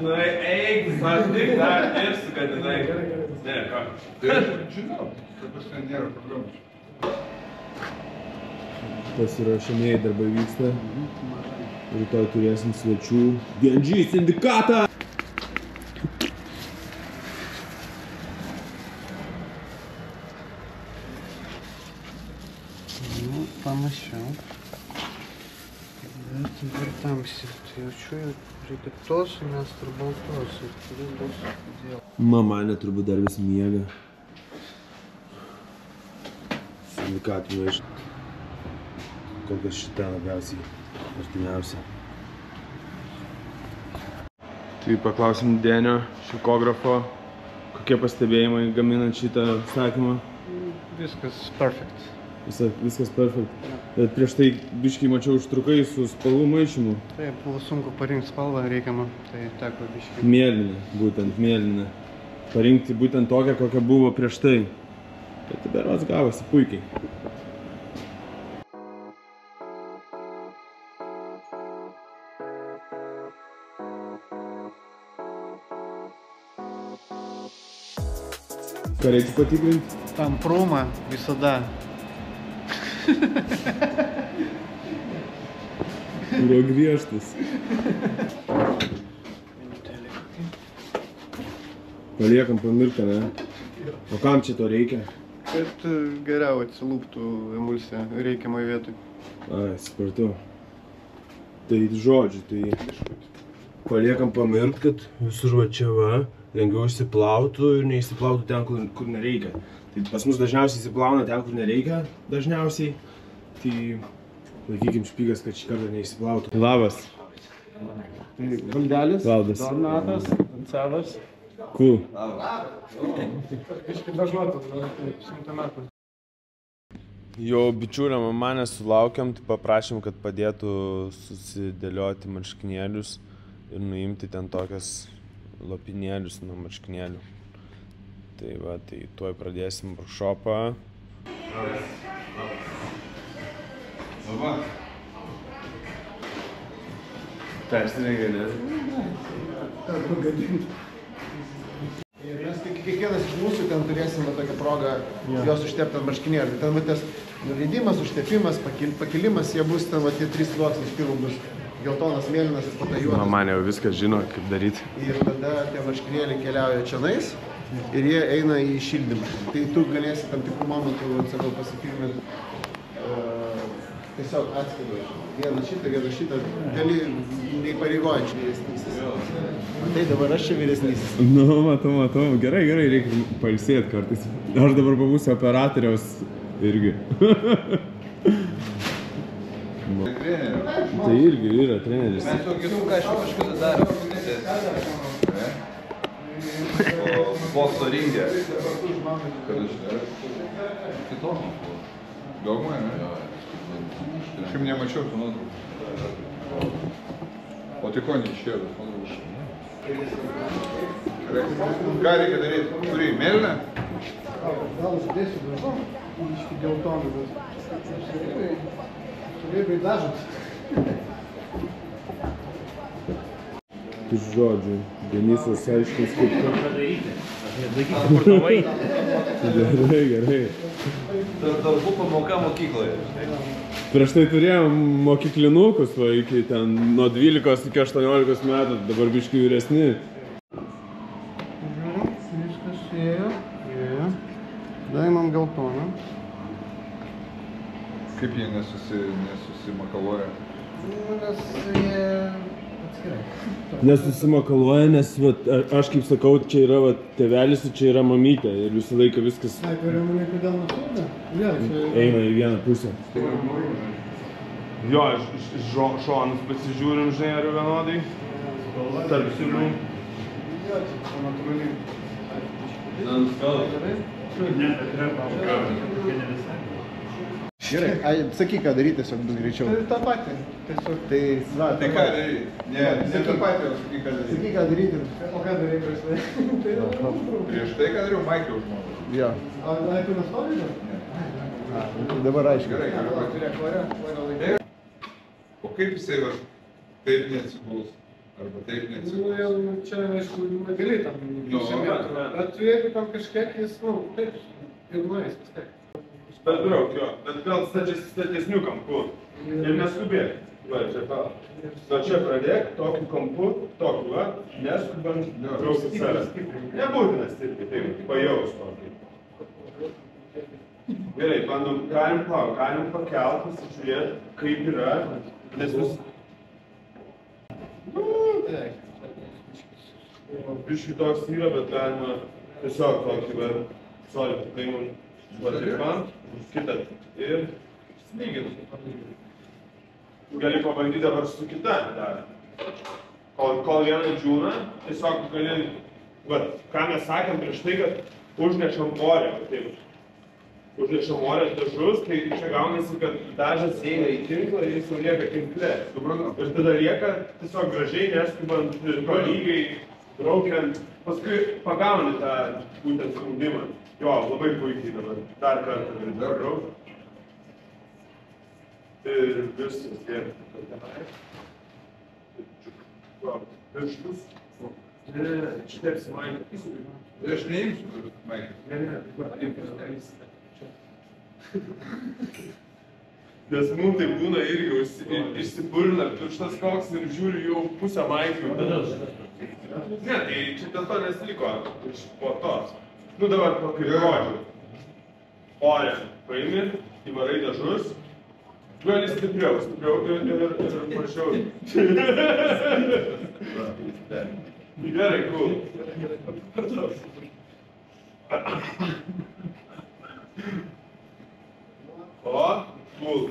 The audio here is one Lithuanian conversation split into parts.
Katinai, eik, satik, dar dirbsiu, katinai. Ne, ką? Tai aš žinau, ta prasme nėra problemų. Pasiruošimieji darbai vyksta. Rytoj turėsim svečių. DNG sindikatą! Nu, pamačiau. Bet dabar tamsi. Tai jaučiu, reikia tos, nes tur baltos. Ir turi bus dėl. Mama neturbūt dar vis miega. Sindikatų iš. Kokias šitą labiausiai artimiausia. Tai paklausim Denio, šikografo, kokie pastebėjimai gaminant šitą statymą? Viskas perfect. Viskas perfect. Bet prieš tai biškai mačiau užtrukai su spalvų maišymu. Taip, buvo sunku parinkti spalvą reikiamą, tai teko biškai. Mėlyną, būtent mėlyną. Parinkti būtent tokią, kokia buvo prieš tai. Bet berods gavosi puikiai. Ką reikia patikrinti? Tamprumą visada. Kurio griežtas. Paliekam pamirką, ne? O kam čia to reikia? Kad geriau atsilūptų emulsija reikiamai vietoj. Ai, supratau. Tai žodžiu, tai paliekam pamirt, kad visur va čia va lengviau išsiplautų ir neišsiplautų ten, kur nereikia. Tai pas mus dažniausiai įsiplauna ten, kur nereikia, dažniausiai. Tai laikykim špygas, kad šį kartą neišsiplautų. Labas. Tai Valdelis, Valdas. Donatas, Ancevas. Cool. Iškai dažuotas, 100 metų. Jau bičiulio mama nesulaukiam, tai paprašėm, kad padėtų susidėlioti marškinėlius ir nuimti ten tokias lopinėlius nuo marškinėlių. Tai va, tai tuoj pradėsim workshopą. Laba. Persirengia, ne? Ir mes kiekvienas iš mūsų ten turėsim tokią progą juos užtepti ant marškinėlių. Ten va tas nuleidimas, užtepimas, pakilimas, jie bus ten va tie 3 sluoksniai, pirmų bus geltonas, mėlynas ir tada juodas. Mama jau viską žino, kaip daryti. Ir tada tie marškinėliai keliauja čionais ir jie eina į šildymą. Tai tu galėsi tam tikrų momentų, sakau, pasifilminti tiesiog atskirai. Vieną šitą, gali neįpareigojančiai vyresnysis. Tai dabar aš čia vyresnysis. Nu, matau. Gerai, reikia pailsėti kartais. Aš dabar pabūsiu operatoriaus irgi. Tai irgi yra treneris. Mes jau kitų kažkada darėm. Bokso ringe. Kada šitą? Kitoms buvo. Daugumai, ne? Šiaip nemačiau tų nuotraukų. O tai ko neišėjo tos nuotraukos? Ką reikia daryti? Turi mėlyną? Gal uždėsiu dažom, iški geltoną, bet suvyrai dažas. Tai žodžiu, Denisas aiškins kaip... Ką daryti? Aš nesakysiu, kur tavo eiti. Gerai. Darbų pamoka mokykloje. Prieš tai turėjom mokyklinukus, va, iki ten nuo 12 iki 18 metų, dabar biškai vyresni. Žiūrim, viskas ėjo. Daimam geltoną. Kaip jie nesusimakaluoja? Nes jie atskirai. Nesusimakaluoja, nes vat, aš kaip sakau, čia yra vat, tėvelis, čia yra mamytė ir visą laiką viskas Ai, kariuomenė kodėl nusūda? eina į vieną pusę. Jo, iš šonus pasižiūrim, žinai, ar vienodai. Tarp siūlių. Jo, čia natūraliai. Gerai, sakyk, ką daryti, tiesiog bus greičiau. Tai tą patį, tiesiog. Tai, va, Tai ką daryti? Ne tą patį, o sakyk, ką daryti. Sakyk, ką daryti. O ką daryti prieš tai? Prieš tai, ką dariau, Maikiau žmogus. Jo. Ai, tu nestovi? Ne. Dabar aišku. Gerai, galiu. O kaip jisai va, taip neatsiguls Arba taip Nu, neatsiklaus. jau čia, aišku, negali tam įsimetu. Bet jeigu tam kažkiek jis, nu, taip, jau nueis vis tiek. Bet brauk jo, bet gal statesnių kampų. Ir neskubėk. Va, čia tau. Va čia pradėk, tokiu kampu, tokiu, va, neskubant, brauk į save. Nebūtina stipriai, taip, pajaus tokį. Gerai, bandom, galim pakelt, pasižiūrėti, kaip yra, nes vis... Biškai toks yra, bet galima tiesiog tokį, bet, sorry, tai man patikant, kitą ir snygint. Gali pabandyti dabar su kita dar. Kol viena džiūna, tiesiog gali, vat, ką mes sakėm prieš tai, kad užnešam orę, taip. Užnešam orę dažus, tai čia gaunasi, kad dažas eina į tinklą ir jis jau lieka tinkle. Ir tada lieka tiesiog gražiai, neskubant, tolygiai, braukiant, paskui pagauni tą būtent spaudimą. Jo, labai puikiai dabar. Dar kartą gali dar braukti. Ir viskas tiek. Virštus. Ištepsi Maiką. Aš neimsiu, Maikas. Nes mums tai būna irgi išsipurlina pirštas koks ir žiūriu jau pusę Maikų. Ne, tai čia dėl to nesiliko iš po tos. Nu dabar kaip rodžiu. Orę paimi, įvarai dažus. Gali stipriau ir prašiau. Gerai, cool. O, cool.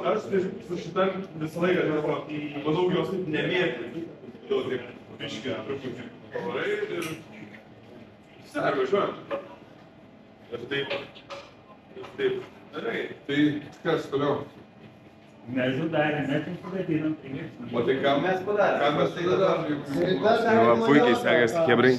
Aš su šitam visą laiką, manau, jos taip nemėti. Jau taip biškį truputį pavarai ir sako, žiūrėjom. Ir taip. Gerai. Tai kas toliau? Mes jau darėm, mes jau pavadinom. O tai ką mes padarėm? Ką mes tai darom? Va, puikiai sekasi, chebrai.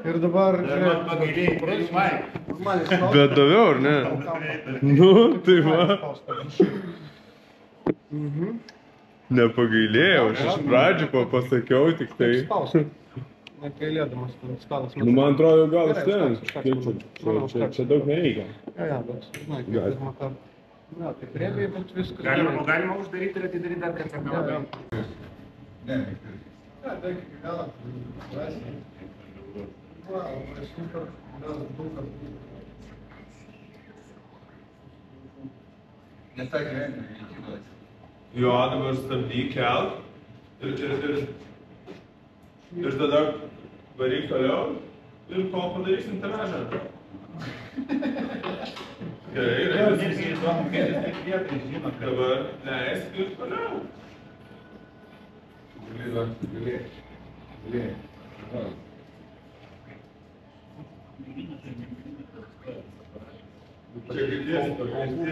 Ir dabar... Bet daviau, ar ne? Nu, tai va. Nepagailėjau, aš iš pradžių pasakiau tik tai. Nekailėdamas, skalas. Nu, man atrodo, gal užtenka. Čia daug nereikia. Jo, bet, žinai, kaip pirmą kartą. Na, tai priebėjai, bet viskas. Galima uždaryti ir atidaryti dar kartą galą. Ne, Ja, denk ik wel. Wauw, maar super. Dat is donker. nes tą gyvenimą. Jo, dabar stabdyk kelt ir tada varyk toliau ir kol padarysim tiražą. Gerai, dabar leisk ir toliau. Gali. Čia kaip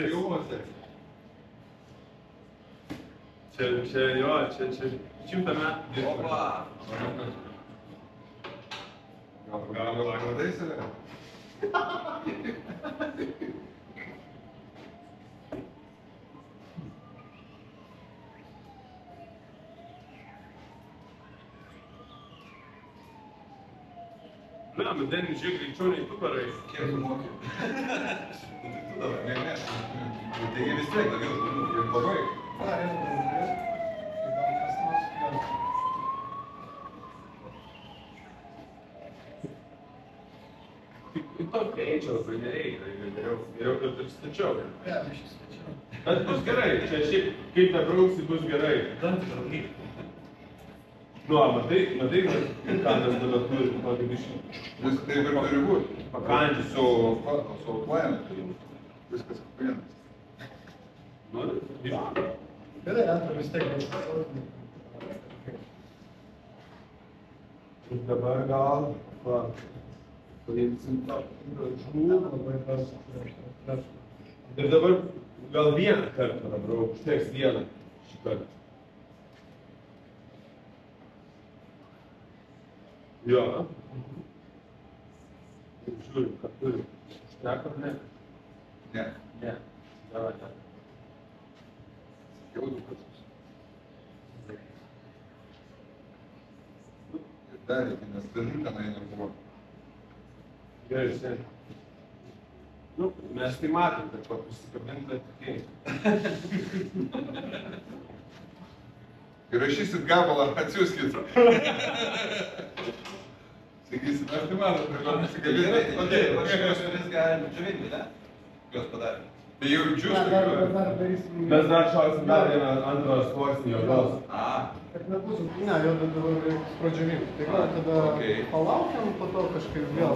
filmuose. Čia jo, čia 100 metų. Opa! Gal matai save? Na, bet ten žiūrėk greičiau nei tu parai. Kiek tu moki? Tai tu dabar, ne. Taigi vis tiek daugiau žmonių ir pabaig. Ir to greičio labai nereikia, geriau kad ir stačiau. Bet bus gerai, čia šiaip kaip nebrauksi bus gerai. Nu, matai, ką mes dabar turim, tokį biškį. Vis taip ir turi būti. Pakandžių. Su aukojame, tai viskas kaip vienas. Nu, biškį. Gerai, antrą vis tiek. Ir dabar gal, paimsim tą gražų. Ir dabar gal vieną kartą dabar, užteks vieną šį kartą. Jo. Žiūrim, ką turim. Užteko, ne? Ne. Ne. Davai, ne. Jau du kartus. Ir dar reikia, nes dažų tenai nebuvo. Gerai, seniai. Nu, mes tai matom, kad pasikabinti tikėjai. Ir rašysit gabalą, atsiųskit. Sakysit, aš tai matot, kad pasikabinti. Mes galim džiovinti, ne? Jos padarė. Tai jau džiūstai. Mes dar šausim dar vieną antrą sluoksnį juodos. Kad nebus, ne, jau dabar pradžiavinti. Tai gal tada palaukiam, po to kažkaip vėl.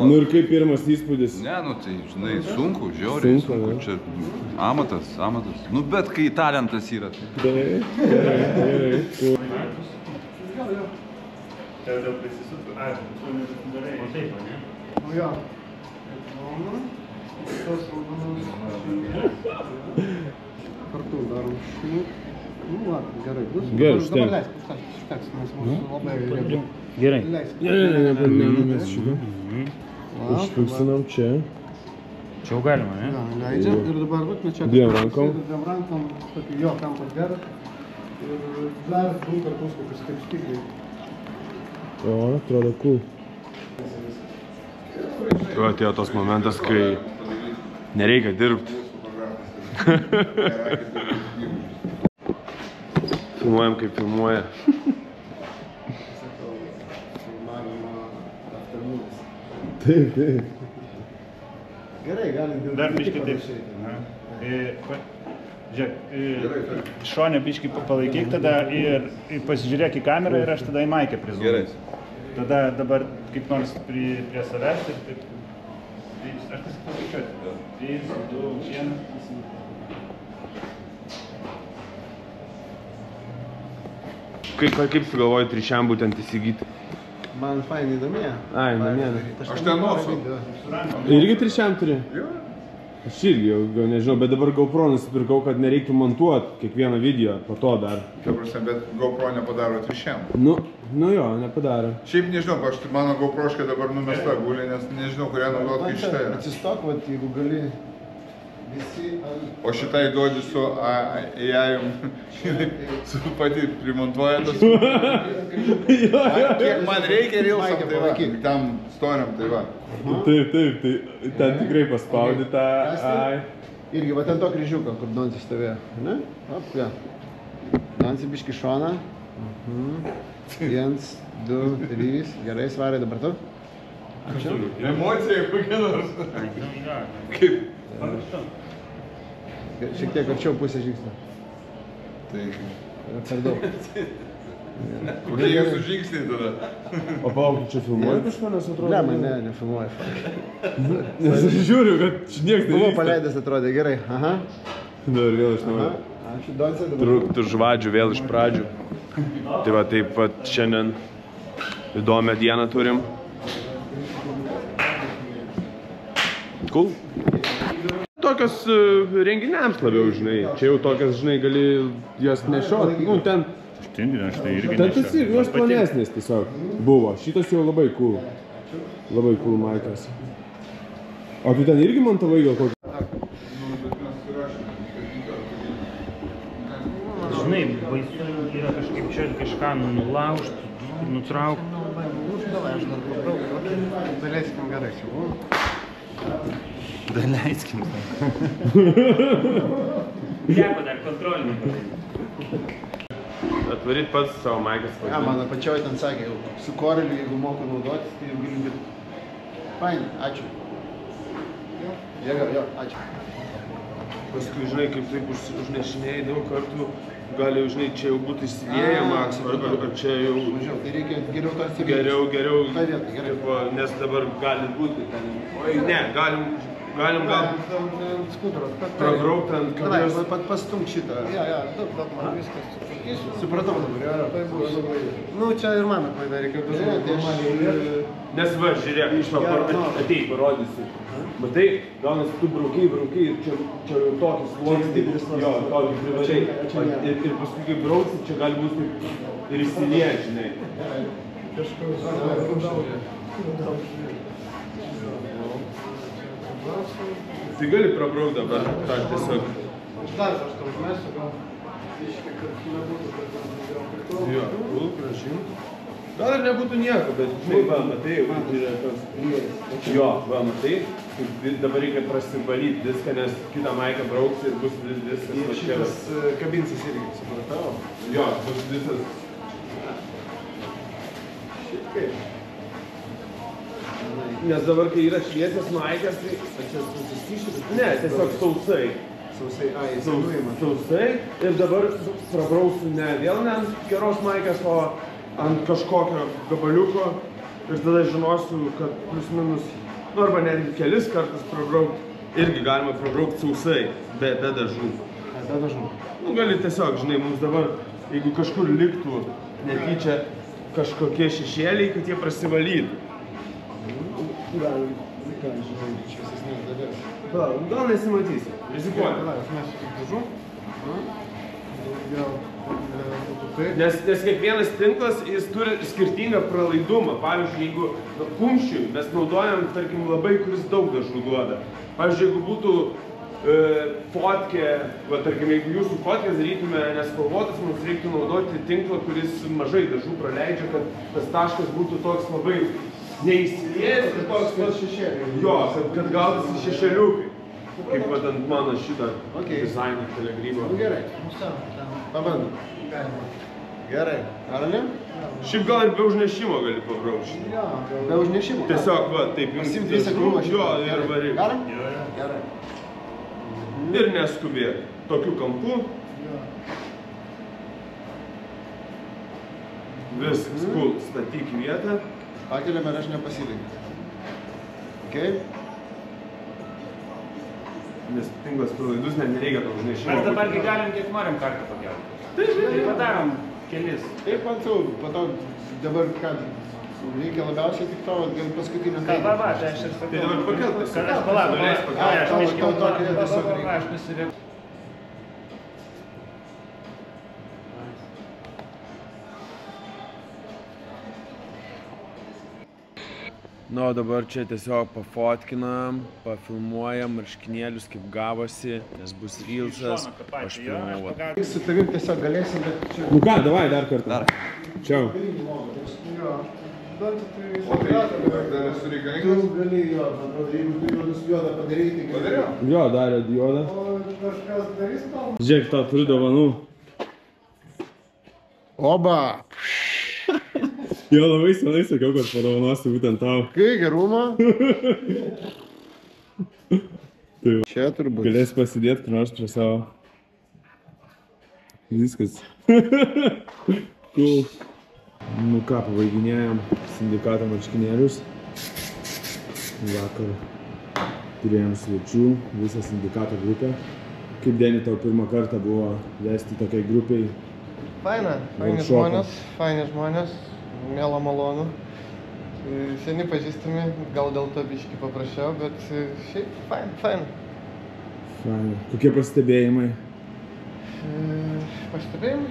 Nu ir kaip pirmas įspūdis? Ne, nu tai, žinai, sunku, žiauriai sunku. Čia amatas. Nu, bet kai talentas yra. Gerai, gerai. Tai jau prisisutų. Ai, tu darai. O taip, ne? Nu jo. Tos raudonos. Kartu darom šniuk. Nu, ладно, gerai. Gerai, dabar leisk, užteks, nes mūsų labai riebu. Gerai. Leisk. Mes šitą. Užfiksinam čia. Čia jau galima, ne? Ja, leidžiam ir dabar vat, mes čia Dviem rankom. Dviem rankom, tokį jo kampas geras. Ir dar du kartus kokius kaip stikliai. O, atrodo cool. Tu atėjo tos momentas, kai nereikia dirbti. Filmuojam, kaip filmuoja. Taip, taip. Gerai, galim dirbti. Dar biškį taip. Žiūrėk, šonę biškį palaikyk tada ir pasižiūrėk į kamerą ir aš tada į maikę prizūminu. Gerai. Tada dabar kaip nors prie savęs ir taip. Aš tai paskaičiuoti. 3, 2, 1. Kaip sugalvoji trišiam būtent įsigyti? Man fainai namie. Ai, namie. Aš ten nuosu. Irgi trišiam turi? Jo. Aš irgi jau nežinau, bet dabar GoPro nusipirkau, kad nereiktų montuoti kiekvieną video po to dar. Ta prasme, bet GoPro nepadaro trišiam. Nu jo, nepadarė. Šiaip nežinau, mano GoProška dabar numesta gulė, nes nežinau, kurią naudot, kai šitą yra. Atsistok, vat, jeigu gali visi ant... O šitai duodi su AI-um, su pati primontuoja tas. Kiek man reikia rilsam, tai va, tam storiam, tai va. Taip, tai ten tikrai paspaudi tą AI. Irgi, va ten to kryžiuką, kur Doncis stovėjo, ne? Op, ja. Doncis biški šoną. 1, 2, 3, gerai, svarai dabar tu. Ačiū. Emocija kokia nors. Kaip? Šiek tiek arčiau pusę žingsnio. Tai Per daug. kokie jūsų žingsniai tada? O palauk, čia filmuoji kažką, nes atrodo? Ne, nefilmuoju. Nes aš žiūriu, kad čia nieks Buvau nevyksta. paleidęs, atrodė gerai. Aha. Dar vėl iš naujo. Ačiū, Doncis, dabar. Truktų žvadžių vėl iš pradžių. Tai va, taip pat šiandien įdomią dieną turim. Cool. Tokios renginiams labiau, žinai. Čia jau tokias, žinai, gali jas nešiot. Nu, ten... Aš tai irgi Ten tas ir jos plonesnis tiesiog buvo. Šitas jau labai cool. Labai cool maikas. O tu ten irgi montavai gal kokį? Žinai, baisu yra kažkaip čia kažką nulaužti, nutraukti. Davai, aš dar pabraukiu. Daleiskim gerai, siūlau. Daleiskim. Teko dar kontrolinį padaryti. Atvaryt pats savo maikas. Ja, man apačioj ten sakė, su koreliu, jeigu moku naudotis, tai jau galiu dirbti. Fain, ačiū. Jo, ačiū. paskui, žinai, kaip taip užnešinėjai daug kartų, gali, žinai, čia jau būtų įsiliejama, ar čia jau... Tai reikia geriau tą atsivėti. Geriau, Ta vieta, gerai. nes dabar gali būti ten... Oi, ne, galim gal... Skudros. Prabraukti ant kabės. Pastumk šitą. Jo, daug man viskas sutvarkysiu. Supratau dabar, tai bus. Nu, čia ir mano klaida, reikia dažnai. Nes va, žiūrėk, iš to ateik, parodysi. Matai, gaunas tu braukai ir čia jau tokis sluoksnis. Jo, tokį privačiai. Ir paskui kaip brauksi, čia gali būti ir įsilieja, žinai. Tai gali prabraukti dabar, tą tiesiog. Aš dar kažką užmesiu, gal iškai, kad nebūtų, kad daugiau. Jo, gražiai. Gal ir nebūtų nieko, bet žinai, va, matai, yra tos... Jo, va, matai, dabar reikia prasivalyti viską, nes kitą maiką brauks ir bus viskas. Ir šitas kabinsis irgi, supratau? Jo, bus visas... Šiaip kaip? Nes dabar, kai yra šviesias maikas, tai... Čia susistyšit? Ne, tiesiog sausai. Sausai, Sausai ir dabar prabrausiu ne vėl ne ant geros maikės, o ant kažkokio gabaliuko ir tada žinosiu, kad plius minus, nu arba netgi kelis kartus prabraukti, irgi galima prabraukti sausai, be dažų. Be dažų? Nu gali tiesiog, žinai, mums dabar, jeigu kažkur liktų netyčia kažkokie šešėliai, kad jie prasivalytų. Gal, žinai, šviesesnės dalies. Gal nesimatysi, rizikuojam. Mes tik dažų. Nes kiekvienas tinklas, jis turi skirtingą pralaidumą. Pavyzdžiui, jeigu kumščiui mes naudojam, tarkim, labai, kuris daug dažų duoda. Pavyzdžiui, jeigu būtų fotkė, va, tarkim, jeigu jūsų fotkės darytume nespalvotas, mums reiktų naudoti tinklą, kuris mažai dažų praleidžia, kad tas taškas būtų toks labai neįsiliejęs ir toks šešėliai. Jo, kad gautųsi šešėliukai. Kaip vat ant mano šitą dizainą telegrybo. Gerai, pabandom. Gerai, ar ne? Šiaip gal ir be užnešimo gali pabraukšti. Be užnešimo? Tiesiog, va, taip, pasimt visą krūvą šitą. Jo, ir varyk. Galim? Gerai. Ir neskubėk. Tokiu kampu. Viskas, cool. Statyk į vietą. Pakeliame ir aš nepasilinkiu. Okay? Nes tinklas pralaidus, net nereikia to užnešimo. Mes dabargi galim kiek norim kartą pakelti. Tai padarom kelis. Taip, po to dabar ką, reikia labiausiai tik tavo paskutinio Tai va, tai aš ir sakau. Tai dabar pakeltas. Kad aš palauk, aš miškiau tokį tiesiog reikia. aš nusivėk. Nu, o dabar čia tiesiog pafotkinam, pafilmuojam marškinėlius, kaip gavosi, nes bus reelsas, aš filmuoju. Su tavim tiesiog galėsim, bet čia... Nu ką, davai dar kartą. Dar. Čiau. Jo. Dar tu nesureikalingas? Tu gali jo, man atrodo, jeigu tu juodus juodą padaryti... Padariau? Jo, darė diodą. O kažkas darys tau? Žiūrėk, tau turiu dovanų. Oba! Jo, labai senai sakiau, kad padovanosiu būtent tau. Kai gerumo? Tai va. Čia turbūt. Galėsi pasidėti kur nors prie savo. Viskas. Cool. Nu ką, pabaiginėjom sindikato marškinėlius. Vakar turėjom svečių, visą sindikato grupę. Kaip Deni tau pirmą kartą buvo vesti tokiai grupiai? Faina, faini žmonės, miela malonu. Seni pažįstami, gal dėl to biškį paprašiau, bet šiaip faina. Faina. Kokie pastebėjimai? Pastebėjimai?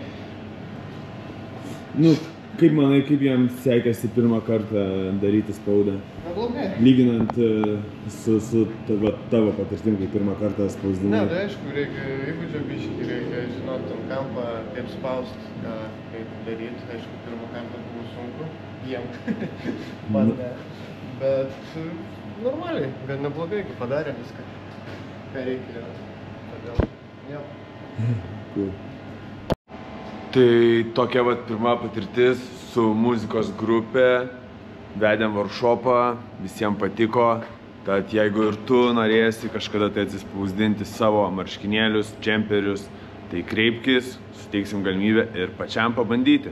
Nu, kaip manai, kaip jiems sekėsi pirmą kartą daryti spaudą? Neblogai. Lyginant su tavo patirtim, kai pirmą kartą spausdinai? Ne, tai aišku, reikia įgūdžio biškį, reikia žinoti tam kampą, kaip spaust, kaip daryti. Aišku, pirmą kampą buvo sunku, jiem. Man ne. Bet normaliai, gan neblogai, kai padarė viską, ką reikėjo. Todėl, jo. Cool. Tai tokia vat pirma patirtis su muzikos grupė, vedėm workshopą, visiems patiko, Tad jeigu ir tu norėsi kažkada tai atsispausdinti savo marškinėlius, džemperius, tai kreipkis, suteiksim galimybę ir pačiam pabandyti.